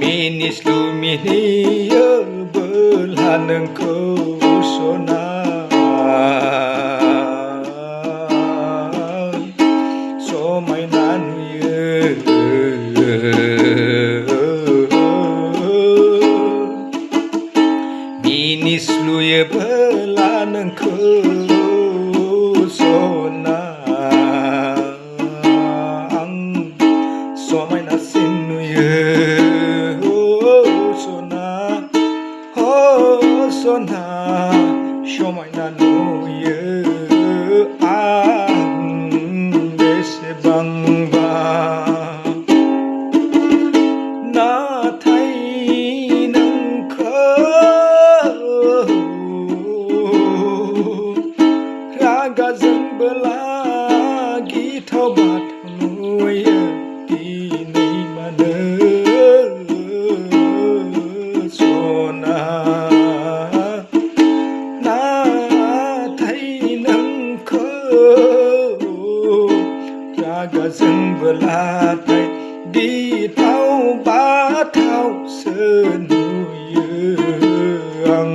मिनिस्लु मिनियो बोला नोंखौ सना समायना नुयो मिनिस्लुयो बोला नोंखौ सना आं समायनासिन नुयो सना समायना नुयो आं बेसेबांबा नाथाय नोंखौ रागा जोंबोला गिथाव बाथाव नुयो दिनै मानो सना रागा जोंबोलाथाय गिथाव बाथावसो नुयो आं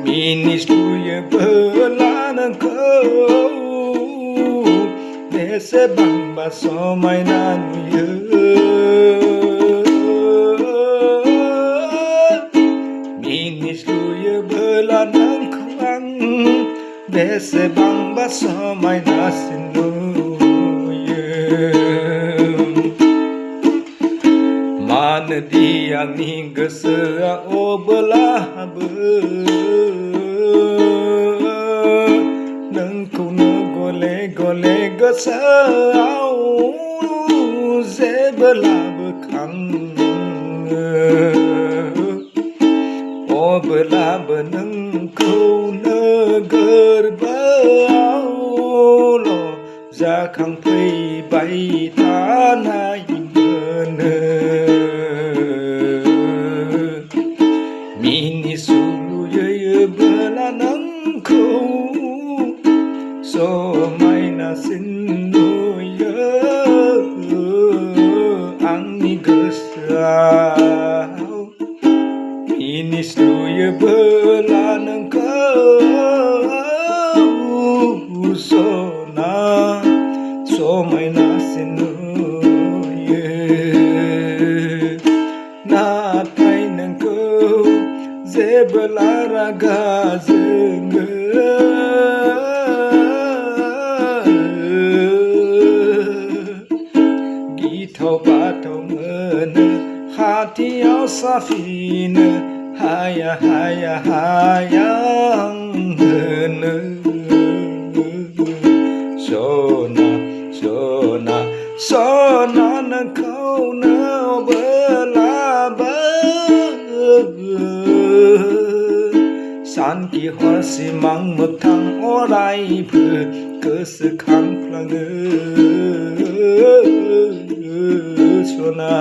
मिनिस्लुयो बोला नोंखौ बेसेबांबा समायना नुयो मिनिस्लुयो बोला नोंखौ आं बेसेबांबा समायनासिन नुयो मानोदि आंनि गोसोआ अब्लाबो नोंखौनो गले गले गोसोआव जेब्लाबो खाङो अब्लाबो नोंखौनो गोरबोआवल' जाखांफैबाय थानाय मोनो मिनिस्लुयो बोला नोंखौ समायनासिन नुयो आंनि गोसोआव मिनिस्लुयो बोला नोंखौ सना समायनासिन नुयो नाथाय नोंखौ जेब्ला रागा जोङो गिथाव बाथाव मोनो खाथियाव साफिनो हाया हाया हाया होनो सना सना सना नोंखौनो अब्लाबो सानखि हरसिमां मोगथां अरायबो गोसोखांफ्लाङो सना